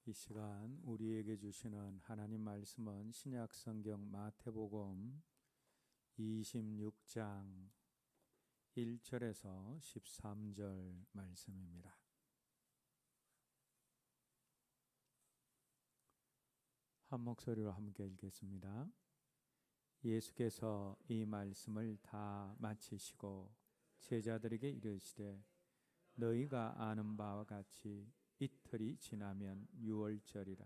이 시간 우리에게 주시는 하나님 말씀은 신약성경 마태복음 26장 1절에서 13절 말씀입니다. 한 목소리로 함께 읽겠습니다. 예수께서 이 말씀을 다 마치시고 제자들에게 이르시되 너희가 아는 바와 같이 이틀이 지나면 유월절이라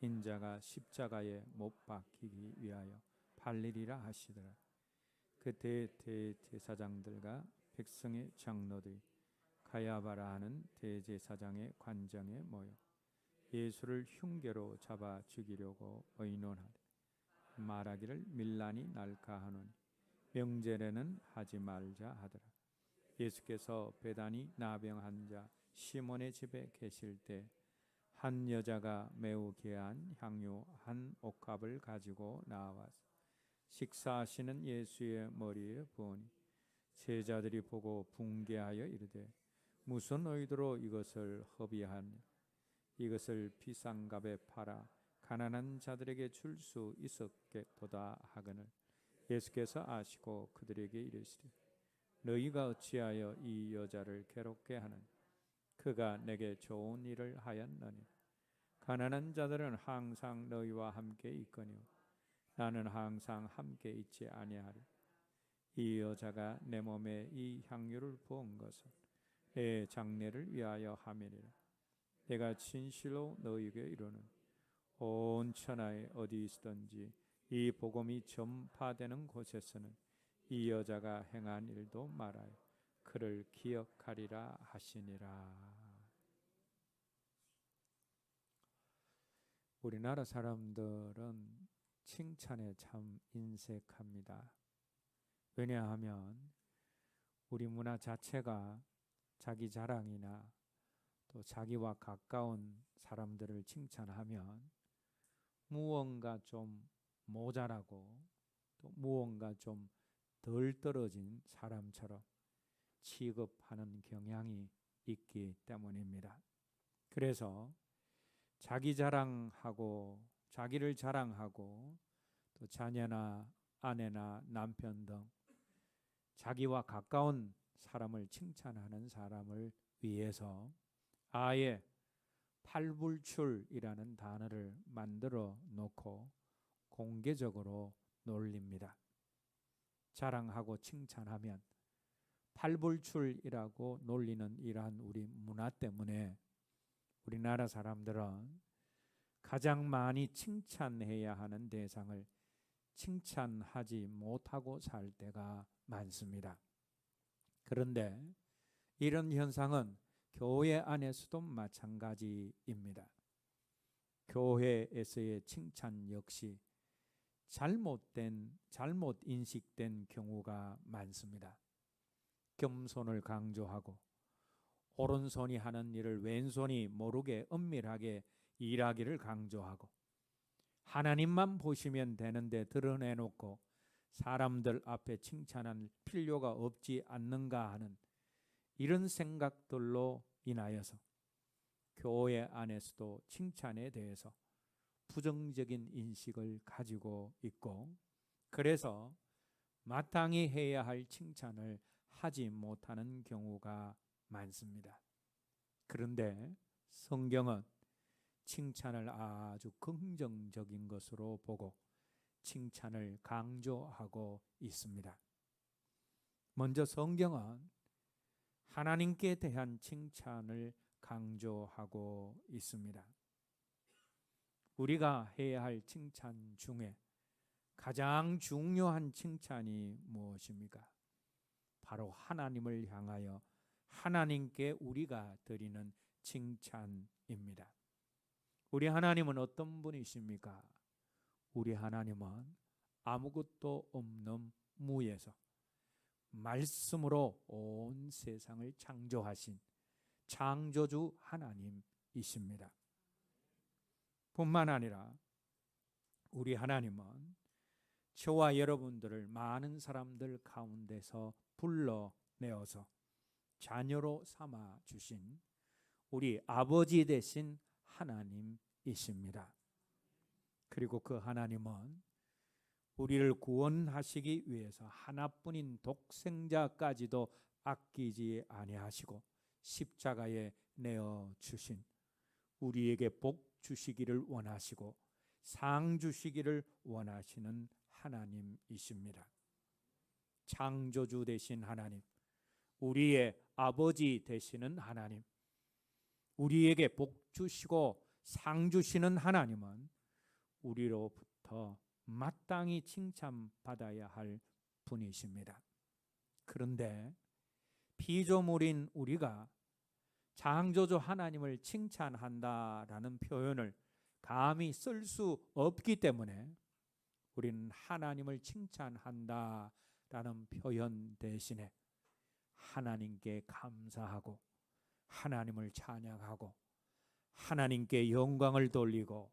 인자가 십자가에 못 박히기 위하여 팔리리라 하시더라. 그때 대제사장들과 백성의 장로들이 가야바라 하는 대제사장의 관장에 모여 예수를 흉계로 잡아 죽이려고 의논하되 말하기를 밀란이 날까 하노니 명절에는 하지 말자 하더라. 예수께서 베다니 나병한 자 시몬의 집에 계실 때 한 여자가 매우 귀한 향유 한 옥합을 가지고 나와서 식사하시는 예수의 머리에 부으니 제자들이 보고 붕괴하여 이르되 무슨 의도로 이것을 허비하냐. 이것을 비싼 값에 팔아 가난한 자들에게 줄 수 있었겠도다 하거늘 예수께서 아시고 그들에게 이르시되 너희가 어찌하여 이 여자를 괴롭게 하느냐. 그가 내게 좋은 일을 하였느니 가난한 자들은 항상 너희와 함께 있거니와 나는 항상 함께 있지 아니하리. 이 여자가 내 몸에 이 향유를 부은 것은 내 장례를 위하여 함이니라. 내가 진실로 너희에게 이르노니 온 천하에 어디 있든지 이 복음이 전파되는 곳에서는 이 여자가 행한 일도 말하여 그를 기억하리라 하시니라. 우리나라 사람들은 칭찬에 참 인색합니다. 왜냐하면 우리 문화 자체가 자기 자랑이나 또 자기와 가까운 사람들을 칭찬하면 무언가 좀 모자라고 또 무언가 좀 덜 떨어진 사람처럼 취급하는 경향이 있기 때문입니다. 그래서 자기 자랑하고 자기를 자랑하고 또 자녀나 아내나 남편 등 자기와 가까운 사람을 칭찬하는 사람을 위해서 아예 팔불출이라는 단어를 만들어 놓고 공개적으로 놀립니다. 자랑하고 칭찬하면 팔불출이라고 놀리는 이러한 우리 문화 때문에 우리나라 사람들은 가장 많이 칭찬해야 하는 대상을 칭찬하지 못하고 살 때가 많습니다. 그런데 이런 현상은 교회 안에서도 마찬가지입니다. 교회에서의 칭찬 역시 잘못 인식된 경우가 많습니다. 겸손을 강조하고 오른손이 하는 일을 왼손이 모르게 은밀하게 일하기를 강조하고 하나님만 보시면 되는데 드러내놓고 사람들 앞에 칭찬할 필요가 없지 않는가 하는 이런 생각들로 인하여서 교회 안에서도 칭찬에 대해서 부정적인 인식을 가지고 있고 그래서 마땅히 해야 할 칭찬을 하지 못하는 경우가 많습니다. 그런데 성경은 칭찬을 아주 긍정적인 것으로 보고 칭찬을 강조하고 있습니다. 먼저 성경은 하나님께 대한 칭찬을 강조하고 있습니다. 우리가 해야 할 칭찬 중에 가장 중요한 칭찬이 무엇입니까? 바로 하나님을 향하여 하나님께 우리가 드리는 칭찬입니다. 우리 하나님은 어떤 분이십니까? 우리 하나님은 아무것도 없는 무에서 말씀으로 온 세상을 창조하신 창조주 하나님이십니다. 뿐만 아니라 우리 하나님은 저와 여러분들을 많은 사람들 가운데서 불러내어서 자녀로 삼아 주신 우리 아버지 되신 하나님이십니다. 그리고 그 하나님은 우리를 구원하시기 위해서 하나뿐인 독생자까지도 아끼지 아니하시고 십자가에 내어 주신, 우리에게 복 주시기를 원하시고 상 주시기를 원하시는 하나님이십니다. 창조주 되신 하나님, 우리의 아버지 되시는 하나님, 우리에게 복 주시고 상 주시는 하나님은 우리로부터 마땅히 칭찬받아야 할 분이십니다. 그런데 피조물인 우리가 창조주 하나님을 칭찬한다라는 표현을 감히 쓸 수 없기 때문에 우리는 하나님을 칭찬한다라는 표현 대신에 하나님께 감사하고 하나님을 찬양하고 하나님께 영광을 돌리고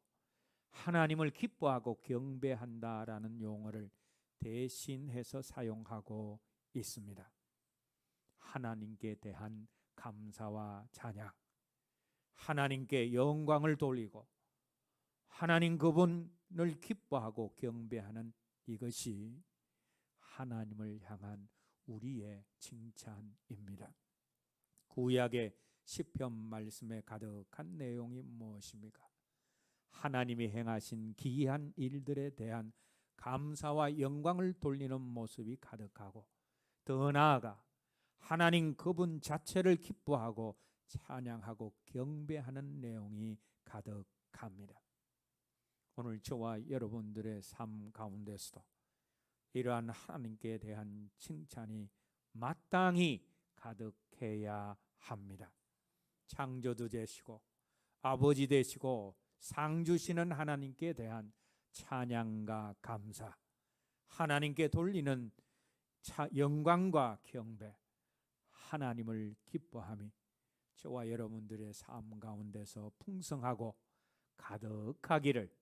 하나님을 기뻐하고 경배한다라는 용어를 대신해서 사용하고 있습니다. 하나님께 대한 감사와 찬양, 하나님께 영광을 돌리고 하나님 그분을 기뻐하고 경배하는 이것이 하나님을 향한 우리의 칭찬입니다. 구약의 시편 말씀에 가득한 내용이 무엇입니까? 하나님이 행하신 기이한 일들에 대한 감사와 영광을 돌리는 모습이 가득하고, 더 나아가 하나님 그분 자체를 기뻐하고 찬양하고 경배하는 내용이 가득합니다. 오늘 저와 여러분들의 삶 가운데서도 이러한 하나님께 대한 칭찬이 마땅히 가득해야 합니다. 창조주 되시고 아버지 되시고 상 주시는 하나님께 대한 찬양과 감사, 하나님께 돌리는 영광과 경배, 하나님을 기뻐함이 저와 여러분들의 삶 가운데서 풍성하고 가득하기를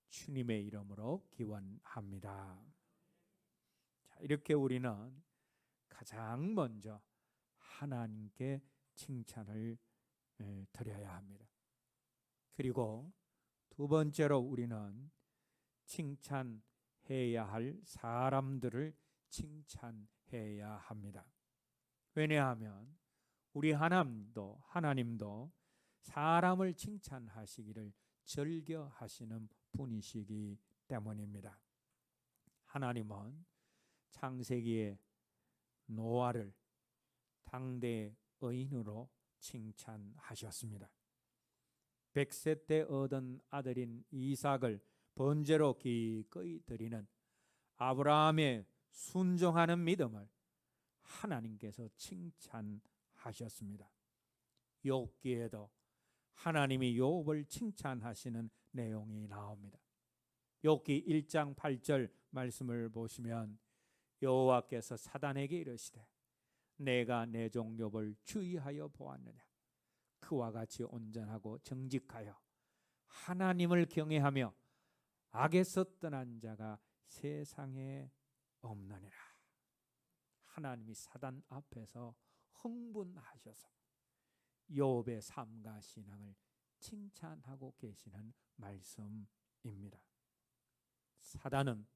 주님의 이름으로 기원합니다. 자, 이렇게 우리는 가장 먼저 하나님께 칭찬을 드려야 합니다. 그리고 두 번째로 우리는 칭찬해야 할 사람들을 칭찬해야 합니다. 왜냐하면 우리 하나님도 사람을 칭찬하시기를 즐겨하시는 분이시기 때문입니다. 하나님은 창세기에 노아를 당대 의인으로 칭찬하셨습니다. 100세 때 얻은 아들인 이삭을 번제로 기꺼이 드리는 아브라함의 순종하는 믿음을 하나님께서 칭찬하셨습니다. 욥기에도 하나님이 욥을 칭찬하시는 내용이 나옵니다. 욥기 1장 8절 말씀을 보시면 여호와께서 사단에게 이르시되 내가 내 종 욥을 주의하여 보았느냐, 그와 같이 온전하고 정직하여 하나님을 경외하며 악에서 떠난 자가 세상에 없느니라. 하나님이 사단 앞에서 흥분하셔서 욥의 삶과 신앙을 칭찬하고 계시는 말씀입니다. 사단은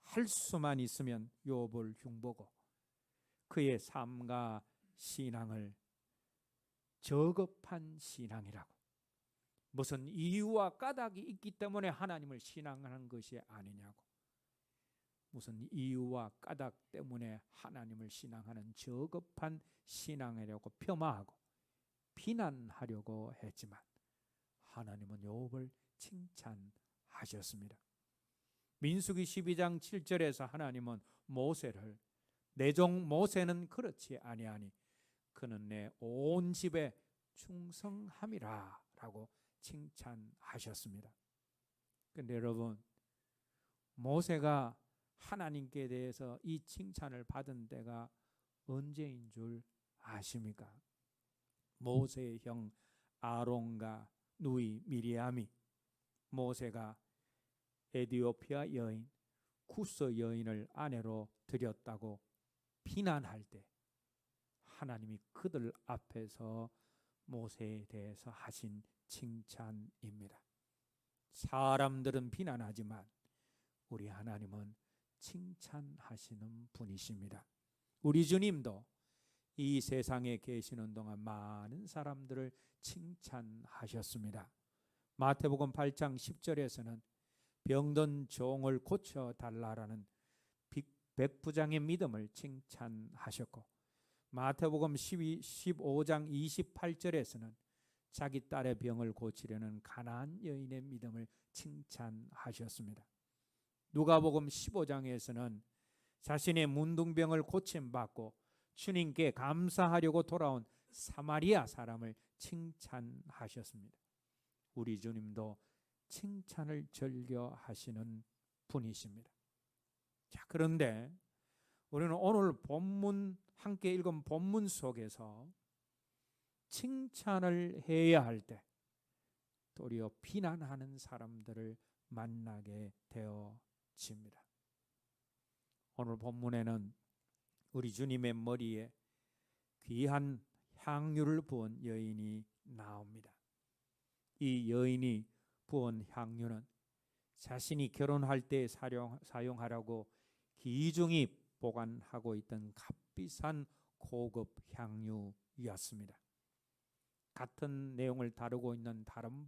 할 수만 있으면 욥을 흉보고 그의 삶과 신앙을 저급한 신앙이라고, 무슨 이유와 까닭이 있기 때문에 하나님을 신앙하는 것이 아니냐고, 무슨 이유와 까닭 때문에 하나님을 신앙하는 저급한 신앙이라고 폄하하고 비난하려고 했지만 하나님은 욥을 칭찬하셨습니다. 민수기 12장 7절에서 하나님은 모세를 내 종 모세는 그렇지 아니하니 그는 내 온 집에 충성함이라 라고 칭찬하셨습니다. 그런데 여러분, 모세가 하나님께 대해서 이 칭찬을 받은 때가 언제인 줄 아십니까? 모세의 형 아론과 누이 미리암이 모세가 에디오피아 여인 쿠스 여인을 아내로 들였다고 비난할 때 하나님이 그들 앞에서 모세에 대해서 하신 칭찬입니다. 사람들은 비난하지만 우리 하나님은 칭찬하시는 분이십니다. 우리 주님도 이 세상에 계시는 동안 많은 사람들을 칭찬하셨습니다. 마태복음 8장 10절에서는 병든 종을 고쳐달라라는 백부장의 믿음을 칭찬하셨고, 마태복음 15장 28절에서는 자기 딸의 병을 고치려는 가나안 여인의 믿음을 칭찬하셨습니다. 누가복음 15장에서는 자신의 문둥병을 고침받고 주님께 감사하려고 돌아온 사마리아 사람을 칭찬하셨습니다. 우리 주님도 칭찬을 즐겨하시는 분이십니다. 자, 그런데 우리는 오늘 본문, 함께 읽은 본문 속에서 칭찬을 해야 할 때 도리어 비난하는 사람들을 만나게 되어집니다. 오늘 본문에는 우리 주님의 머리에 귀한 향유를 부은 여인이 나옵니다. 이 여인이 부은 향유는 자신이 결혼할 때 사용하라고 귀중히 보관하고 있던 값비싼 고급 향유였습니다. 같은 내용을 다루고 있는 다른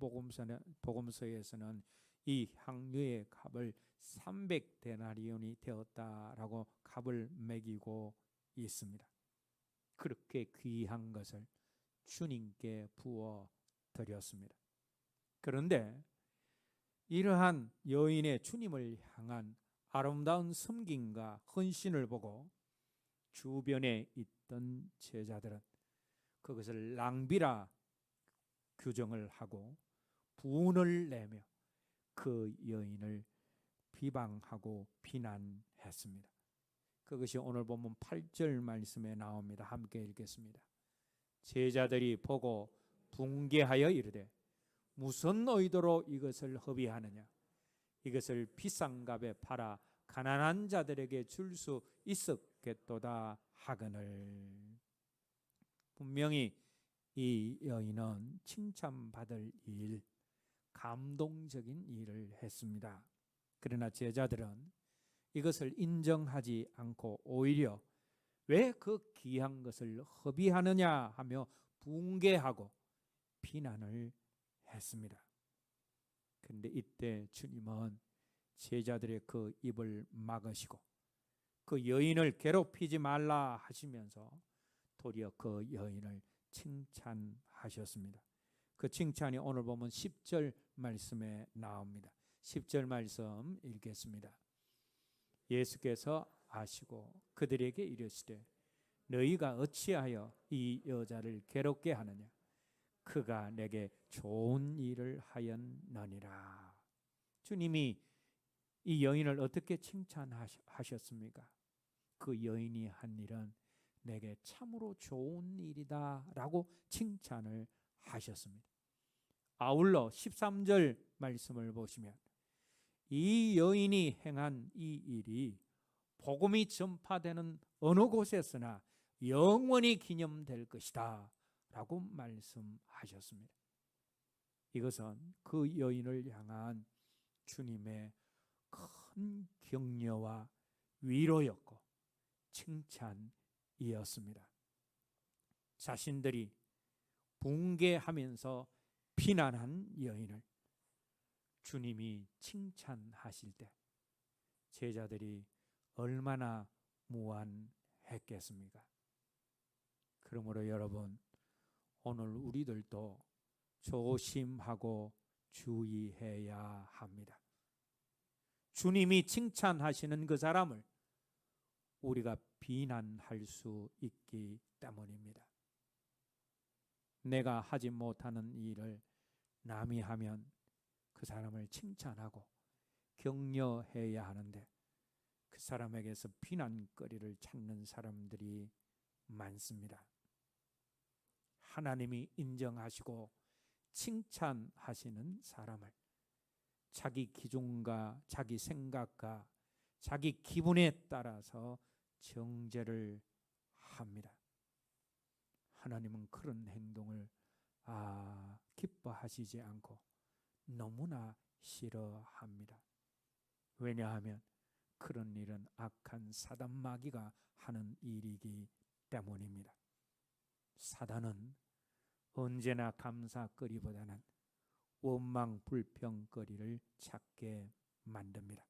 복음서에서는 이 향유의 값을 300데나리온이 되었다라고 값을 매기고 있습니다. 그렇게 귀한 것을 주님께 부어 드렸습니다. 그런데 이러한 여인의 주님을 향한 아름다운 섬김과 헌신을 보고 주변에 있던 제자들은 그것을 낭비라 규정을 하고 분을 내며 그 여인을 비방하고 비난했습니다. 그것이 오늘 본문 8절 말씀에 나옵니다. 함께 읽겠습니다. 제자들이 보고 붕괴하여 이르되 무슨 의도로 이것을 허비하느냐? 이것을 비싼 값에 팔아 가난한 자들에게 줄 수 있었겠도다 하거늘. 분명히 이 여인은 칭찬받을 일, 감동적인 일을 했습니다. 그러나 제자들은 이것을 인정하지 않고 오히려 왜 그 귀한 것을 허비하느냐 하며 붕괴하고 비난을 했습니다. 그런데 이때 주님은 제자들의 그 입을 막으시고 그 여인을 괴롭히지 말라 하시면서 도리어 그 여인을 칭찬하셨습니다. 그 칭찬이 오늘 보면 10절 말씀에 나옵니다. 10절 말씀 읽겠습니다. 예수께서 아시고 그들에게 이르시되 너희가 어찌하여 이 여자를 괴롭게 하느냐? 그가 내게 좋은 일을 하였느니라. 주님이 이 여인을 어떻게 칭찬하셨습니까? 그 여인이 한 일은 내게 참으로 좋은 일이다 라고 칭찬을 하셨습니다. 아울러 13절 말씀을 보시면 이 여인이 행한 이 일이 복음이 전파되는 어느 곳에서나 영원히 기념될 것이다 라고 말씀하셨습니다. 이것은 그 여인을 향한 주님의 큰 격려와 위로였고 칭찬이었습니다. 자신들이 붕괴하면서 비난한 여인을 주님이 칭찬하실 때 제자들이 얼마나 무안했겠습니까? 그러므로 여러분, 오늘 우리들도 조심하고 주의해야 합니다. 주님이 칭찬하시는 그 사람을 우리가 비난할 수 있기 때문입니다. 내가 하지 못하는 일을 남이 하면 그 사람을 칭찬하고 격려해야 하는데 그 사람에게서 비난거리를 찾는 사람들이 많습니다. 하나님이 인정하시고 칭찬하시는 사람을 자기 기준과 자기 생각과 자기 기분에 따라서 정죄를 합니다. 하나님은 그런 행동을 기뻐하시지 않고 너무나 싫어합니다. 왜냐하면 그런 일은 악한 사단 마귀가 하는 일이기 때문입니다. 사단은 언제나 감사거리보다는 원망 불평거리를 찾게 만듭니다.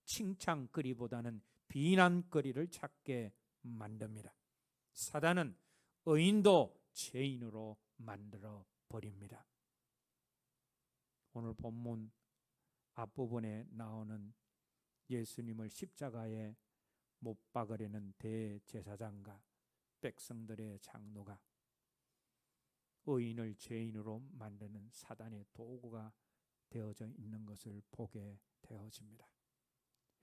칭찬거리보다는 비난거리를 찾게 만듭니다. 사단은 의인도 죄인으로 만들어 버립니다. 오늘 본문 앞부분에 나오는 예수님을 십자가에 못 박으려는 대제사장과 백성들의 장로가 의인을 죄인으로 만드는 사단의 도구가 되어져 있는 것을 보게 되어집니다.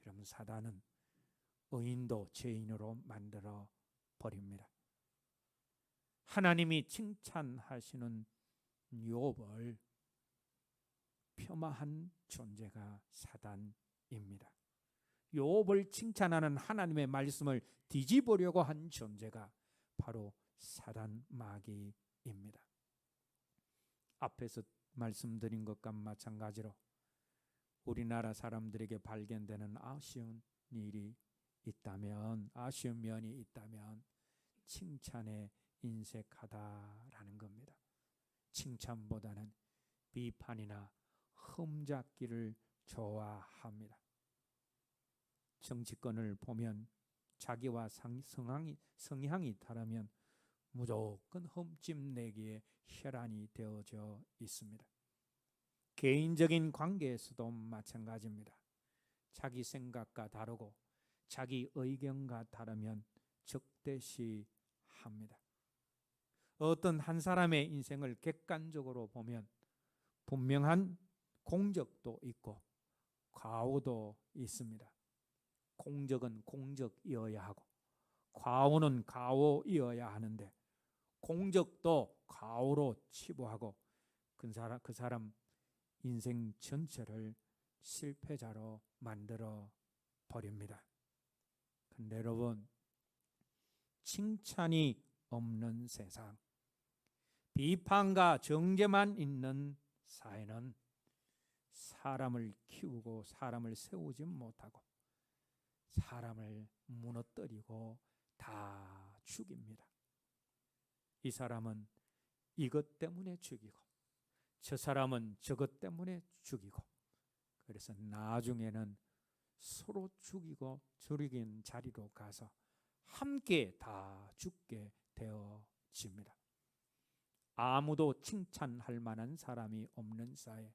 여러분, 사단은 의인도 죄인으로 만들어 버립니다. 하나님이 칭찬하시는 욥을 폄하한 존재가 사단입니다. 욥을 칭찬하는 하나님의 말씀을 뒤집으려고 한 존재가 바로 사단 마귀입니다. 앞에서 말씀드린 것과 마찬가지로 우리나라 사람들에게 발견되는 아쉬운 일이 있다면, 아쉬운 면이 있다면 칭찬에 인색하다라는 겁니다. 칭찬보다는 비판이나 흠잡기를 좋아합니다. 정치권을 보면 자기와 성향이 다르면 무조건 흠집내기에 혈안이 되어져 있습니다. 개인적인 관계에서도 마찬가지입니다. 자기 생각과 다르고 자기 의견과 다르면 적대시합니다. 어떤 한 사람의 인생을 객관적으로 보면 분명한 공적도 있고 과오도 있습니다. 공적은 공적이어야 하고 과오는 과오이어야 하는데 공적도 과오로 치부하고 그 사람 인생 전체를 실패자로 만들어 버립니다. 그런데 여러분, 칭찬이 없는 세상, 비판과 정죄만 있는 사회는 사람을 키우고 사람을 세우지 못하고 사람을 무너뜨리고 다 죽입니다. 이 사람은 이것 때문에 죽이고 저 사람은 저것 때문에 죽이고, 그래서 나중에는 서로 죽이고 죽이는 자리로 가서 함께 다 죽게 되어집니다. 아무도 칭찬할 만한 사람이 없는 사회,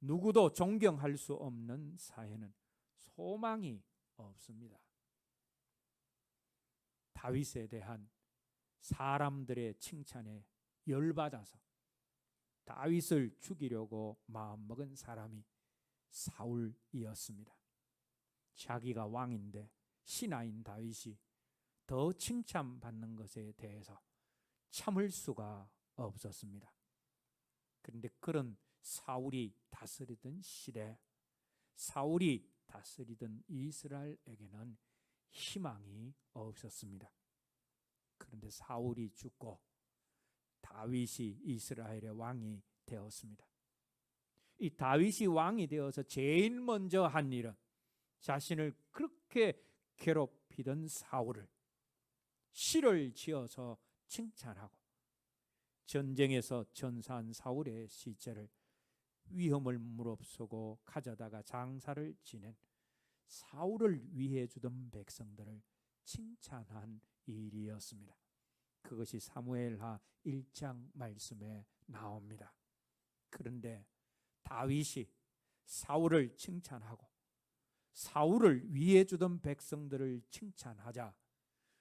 누구도 존경할 수 없는 사회는 소망이 없습니다. 다윗에 대한 사람들의 칭찬에 열받아서 다윗을 죽이려고 마음먹은 사람이 사울이었습니다. 자기가 왕인데 신하인 다윗이 더 칭찬받는 것에 대해서 참을 수가 없었습니다. 그런데 그런 사울이 다스리던 시대, 사울이 다스리던 이스라엘에게는 희망이 없었습니다. 그런데 사울이 죽고 다윗이 이스라엘의 왕이 되었습니다. 이 다윗이 왕이 되어서 제일 먼저 한 일은 자신을 그렇게 괴롭히던 사울을 시를 지어서 칭찬하고 전쟁에서 전사한 사울의 시체를 위험을 무릅쓰고 가져다가 장사를 지낸 사울을 위해 주던 백성들을 칭찬한 일이었습니다. 그것이 사무엘하 1장 말씀에 나옵니다. 그런데 다윗이 사울을 칭찬하고 사울을 위해 주던 백성들을 칭찬하자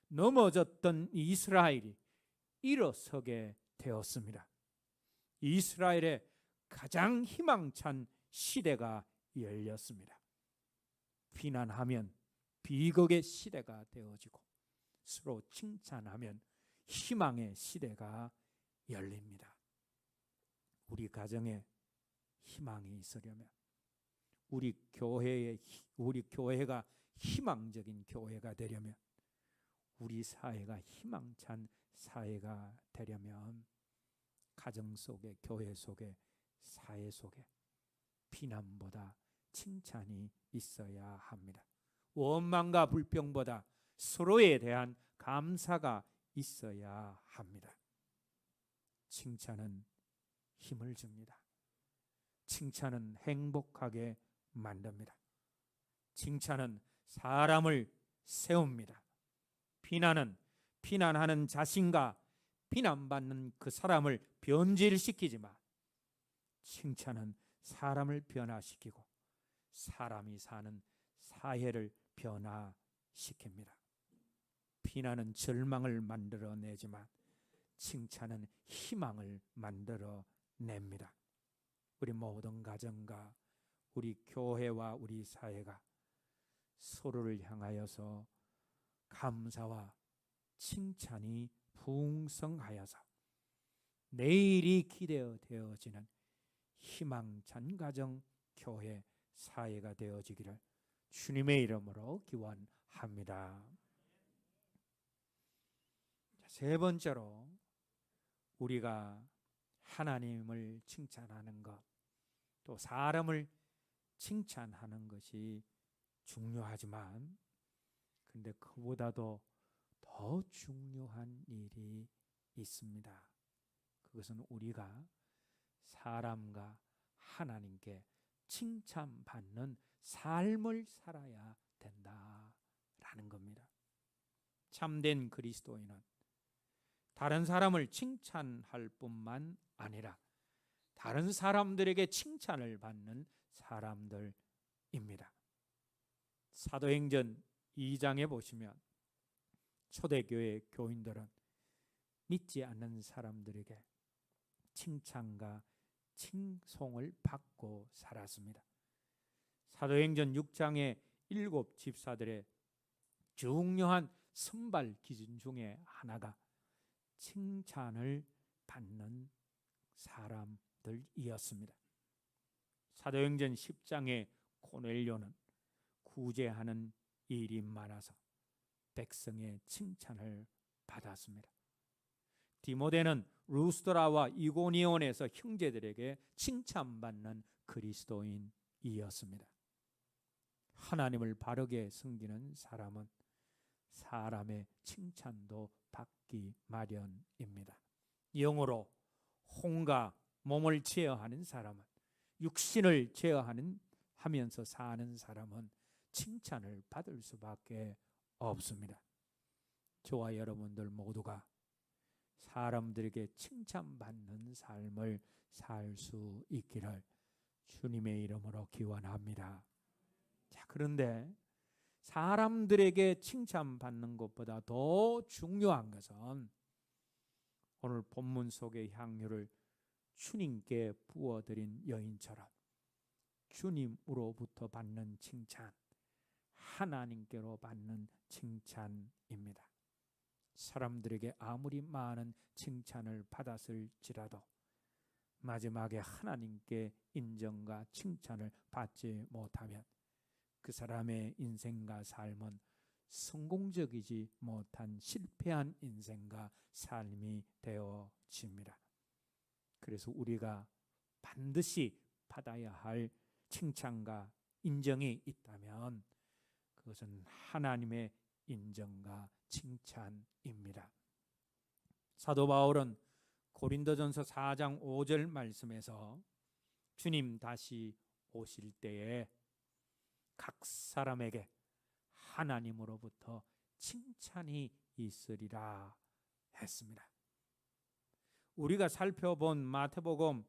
넘어졌던 이스라엘이 일어서게 되었습니다. 이스라엘의 가장 희망찬 시대가 열렸습니다. 비난하면 비극의 시대가 되어지고 서로 칭찬하면 희망의 시대가 열립니다. 우리 가정에 희망이 있으려면, 우리 교회가 희망적인 교회가 되려면, 우리 사회가 희망찬 사회가 되려면 가정 속에, 교회 속에, 사회 속에 비난보다 칭찬이 있어야 합니다. 원망과 불평보다 서로에 대한 감사가 있어야 합니다. 칭찬은 힘을 줍니다. 칭찬은 행복하게 만듭니다. 칭찬은 사람을 세웁니다. 비난은 비난하는 자신과 비난받는 그 사람을 변질시키지만 칭찬은 사람을 변화시키고 사람이 사는 사회를 변화시킵니다. 비난은 절망을 만들어내지만 칭찬은 희망을 만들어냅니다. 우리 모든 가정과 우리 교회와 우리 사회가 서로를 향하여서 감사와 칭찬이 풍성하여서 내일이 기대어지는 희망찬 가정, 교회, 사회가 되어지기를 주님의 이름으로 기원합니다. 세 번째로 우리가 하나님을 칭찬하는 것, 또 사람을 칭찬하는 것이 중요하지만 근데 그보다도 더 중요한 일이 있습니다. 그것은 우리가 사람과 하나님께 칭찬받는 삶을 살아야 된다라는 겁니다. 참된 그리스도인은 다른 사람을 칭찬할 뿐만 아니라 다른 사람들에게 칭찬을 받는 사람들입니다. 사도행전 2장에 보시면 초대교회 교인들은 믿지 않는 사람들에게 칭찬과 칭송을 받고 살았습니다. 사도행전 6장의 7 집사들의 중요한 선발 기준 중에 하나가 칭찬을 받는 사람들이었습니다. 사도행전 10장의 고넬료는 구제하는 일이 많아서 백성의 칭찬을 받았습니다. 디모데는 루스드라와 이고니온에서 형제들에게 칭찬받는 그리스도인이었습니다. 하나님을 바르게 섬기는 사람은 사람의 칭찬도 받기 마련입니다. 영으로 혼과 몸을 제어하는 사람은, 육신을 제어하면서 사는 사람은 칭찬을 받을 수밖에 없습니다. 저와 여러분들 모두가 사람들에게 칭찬받는 삶을 살 수 있기를 주님의 이름으로 기원합니다. 자, 그런데 사람들에게 칭찬받는 것보다 더 중요한 것은 오늘 본문 속의 향유를 주님께 부어드린 여인처럼 주님으로부터 받는 칭찬, 하나님께로 받는 칭찬입니다. 사람들에게 아무리 많은 칭찬을 받았을지라도 마지막에 하나님께 인정과 칭찬을 받지 못하면 그 사람의 인생과 삶은 성공적이지 못한 실패한 인생과 삶이 되어집니다. 그래서 우리가 반드시 받아야 할 칭찬과 인정이 있다면 그것은 하나님의 인정과 칭찬입니다. 사도 바울은 고린도전서 4장 5절 말씀에서 주님 다시 오실 때에 각 사람에게 하나님으로부터 칭찬이 있으리라 했습니다. 우리가 살펴본 마태복음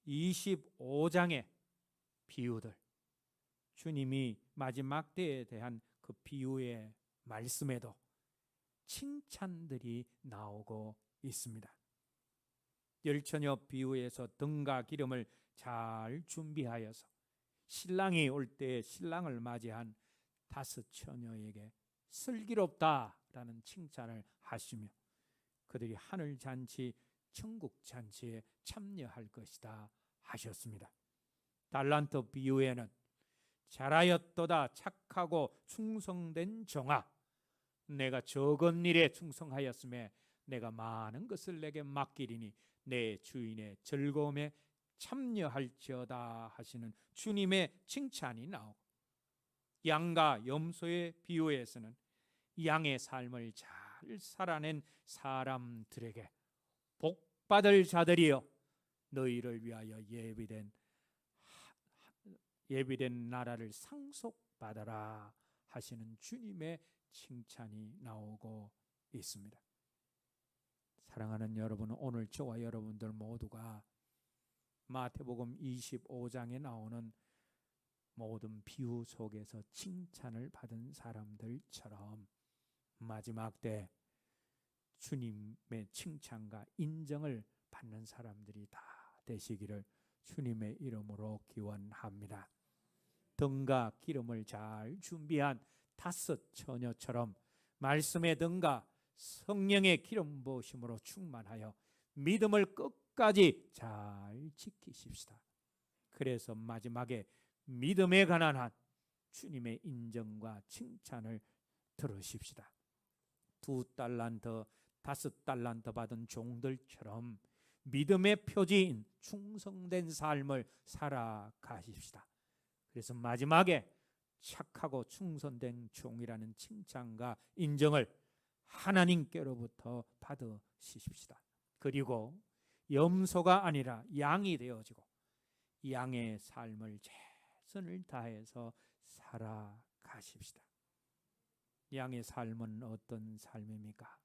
25장의 비유들, 주님이 마지막 때에 대한 그 비유의 말씀에도 칭찬들이 나오고 있습니다. 열처녀 비유에서 등과 기름을 잘 준비하여서 신랑이 올 때 신랑을 맞이한 5 처녀에게 슬기롭다라는 칭찬을 하시며 그들이 하늘 잔치, 천국 잔치에 참여할 것이다 하셨습니다. 달란트 비유에는 잘하였도다 착하고 충성된 종아, 내가 적은 일에 충성하였음에 내가 많은 것을 내게 맡기리니 내 주인의 즐거움에 참여할지어다 하시는 주님의 칭찬이 나오고, 양과 염소의 비유에서는 양의 삶을 잘 살아낸 사람들에게 복받을 자들이여 너희를 위하여 예비된 나라를 상속받아라 하시는 주님의 칭찬이 나오고 있습니다. 사랑하는 여러분, 오늘 저와 여러분들 모두가 마태복음 25장에 나오는 모든 비유 속에서 칭찬을 받은 사람들처럼 마지막 때 주님의 칭찬과 인정을 받는 사람들이 다 되시기를 주님의 이름으로 기원합니다. 등과 기름을 잘 준비한 5 처녀처럼 말씀의 등과 성령의 기름 부으심으로 충만하여 믿음을 끝까지 잘 지키십시다. 그래서 마지막에 믿음에 관한 한 주님의 인정과 칭찬을 들으십시다. 2 달란트, 5 달란트 받은 종들처럼 믿음의 표지인 충성된 삶을 살아가십시다. 그래서 마지막에 착하고 충성된 종이라는 칭찬과 인정을 하나님께로부터 받으십시다. 그리고 염소가 아니라 양이 되어지고 양의 삶을 최선을 다해서 살아가십시다. 양의 삶은 어떤 삶입니까?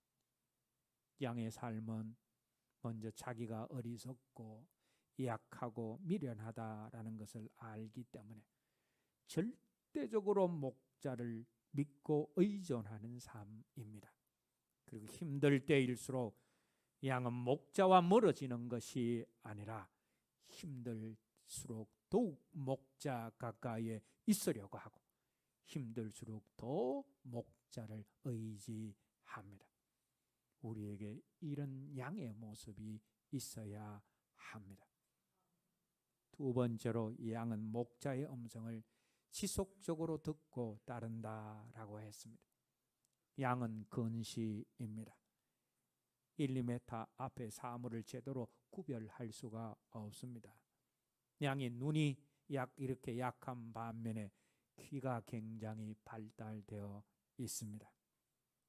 양의 삶은 먼저 자기가 어리석고 약하고 미련하다라는 것을 알기 때문에 절대적으로 목자를 믿고 의존하는 삶입니다. 그리고 힘들 때일수록 양은 목자와 멀어지는 것이 아니라 힘들수록 더욱 목자 가까이에 있으려고 하고 힘들수록 더 목자를 의지합니다. 우리에게 이런 양의 모습이 있어야 합니다. 2 번째로 양은 목자의 음성을 지속적으로 듣고 따른다라고 했습니다. 양은 근시입니다. 1, 2m 앞에 사물을 제대로 구별할 수가 없습니다. 양의 눈이 이렇게 약한 반면에 귀가 굉장히 발달되어 있습니다.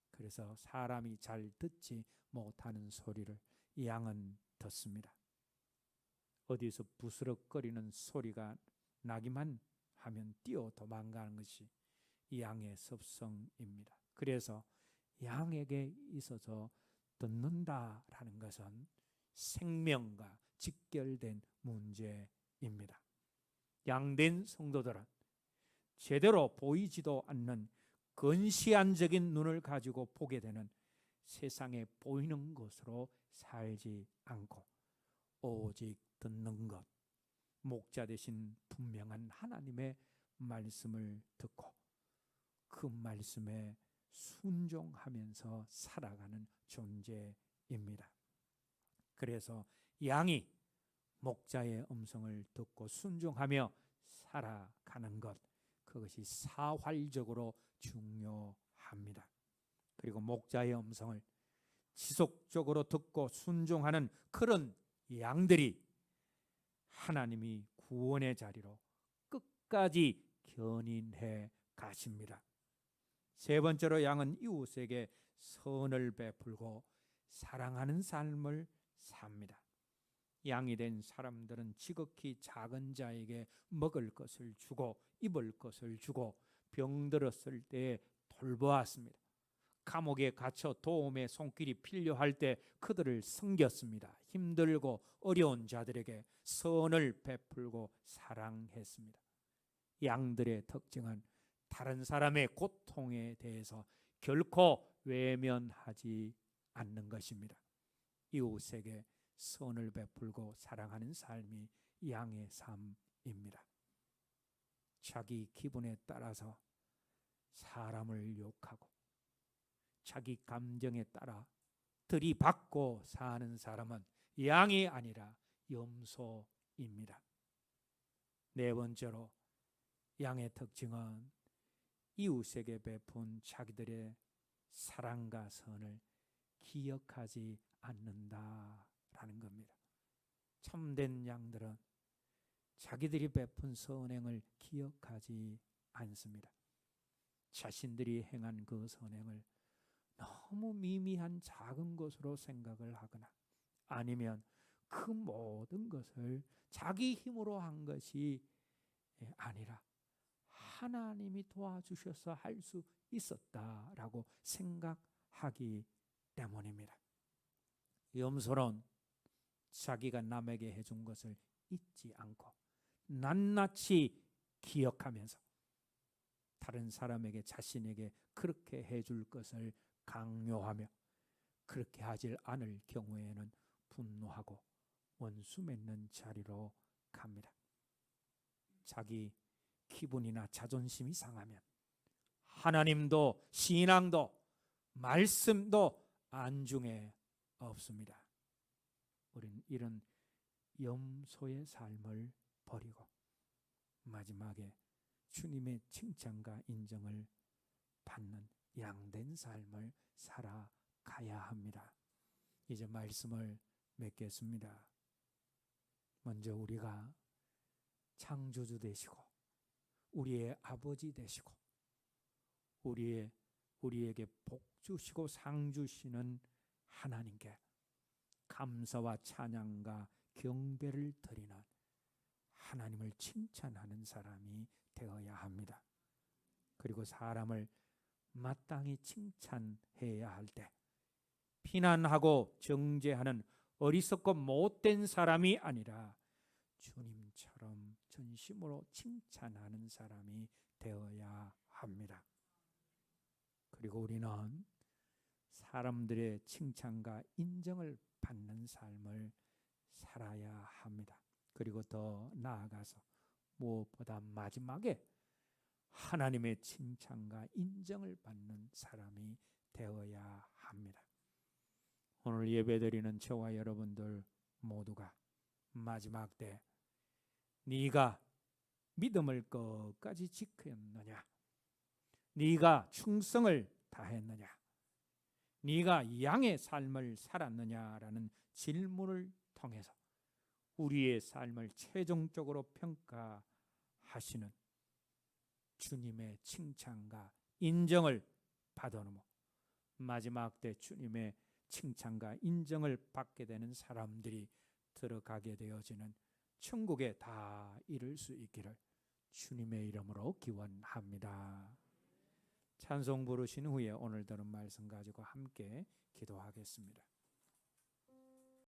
그래서 사람이 잘 듣지 못하는 소리를 양은 듣습니다. 어디서 부스럭거리는 소리가 나기만 하면 뛰어 도망가는 것이 양의 습성입니다. 그래서 양에게 있어서 듣는다라는 것은 생명과 직결된 문제입니다. 양된 성도들은 제대로 보이지도 않는 근시안적인 눈을 가지고 보게 되는 세상에 보이는 것으로 살지 않고 오직 듣는 것, 목자 대신 분명한 하나님의 말씀을 듣고 그 말씀에 순종하면서 살아가는 존재입니다. 그래서 양이 목자의 음성을 듣고 순종하며 살아가는 것, 그것이 사활적으로 중요합니다. 그리고 목자의 음성을 지속적으로 듣고 순종하는 그런 양들이 하나님이 구원의 자리로 끝까지 견인해 가십니다. 3 번째로 양은 이웃에게 선을 베풀고 사랑하는 삶을 삽니다. 양이 된 사람들은 지극히 작은 자에게 먹을 것을 주고 입을 것을 주고 병들었을 때 돌보았습니다. 감옥에 갇혀 도움의 손길이 필요할 때 그들을 섬겼습니다. 힘들고 어려운 자들에게 선을 베풀고 사랑했습니다. 양들의 특징은 다른 사람의 고통에 대해서 결코 외면하지 않는 것입니다. 이웃에게 선을 베풀고 사랑하는 삶이 양의 삶입니다. 자기 기분에 따라서 사람을 욕하고 자기 감정에 따라 들이받고 사는 사람은 양이 아니라 염소입니다. 4 번째로 양의 특징은 이웃에게 베푼 자기들의 사랑과 선을 기억하지 않는다라는 겁니다. 참된 양들은 자기들이 베푼 선행을 기억하지 않습니다. 자신들이 행한 그 선행을 너무 미미한 작은 것으로 생각을 하거나 아니면 그 모든 것을 자기 힘으로 한 것이 아니라 하나님이 도와주셔서 할 수 있었다라고 생각하기 때문입니다. 염소는 자기가 남에게 해준 것을 잊지 않고 낱낱이 기억하면서 다른 사람에게 자신에게 그렇게 해줄 것을 강요하며 그렇게 하질 않을 경우에는 분노하고 원수 맺는 자리로 갑니다. 자기 기분이나 자존심이 상하면 하나님도 신앙도 말씀도 안중에 없습니다. 우리는 이런 염소의 삶을 버리고 마지막에 주님의 칭찬과 인정을 받는 양된 삶을 살아가야 합니다. 이제 말씀을 맺겠습니다. 먼저 우리가 창조주 되시고 우리의 아버지 되시고 우리에게 복 주시고 상 주시는 하나님께 감사와 찬양과 경배를 드리는 하나님을 칭찬하는 사람이 되어야 합니다. 그리고 사람을 마땅히 칭찬해야 할 때 비난하고 정죄하는 어리석고 못된 사람이 아니라 주님처럼 전심으로 칭찬하는 사람이 되어야 합니다. 그리고 우리는 사람들의 칭찬과 인정을 받는 삶을 살아야 합니다. 그리고 더 나아가서 무엇보다 마지막에 하나님의 칭찬과 인정을 받는 사람이 되어야 합니다. 오늘 예배드리는 저와 여러분들 모두가 마지막 때 네가 믿음을 끝까지 지켰느냐, 네가 충성을 다했느냐, 네가 양의 삶을 살았느냐라는 질문을 통해서 우리의 삶을 최종적으로 평가하시는 주님의 칭찬과 인정을 받아오므로 마지막 때 주님의 칭찬과 인정을 받게 되는 사람들이 들어가게 되어지는 천국에 다 이룰 수 있기를 주님의 이름으로 기원합니다. 찬송 부르신 후에 오늘 들은 말씀 가지고 함께 기도하겠습니다.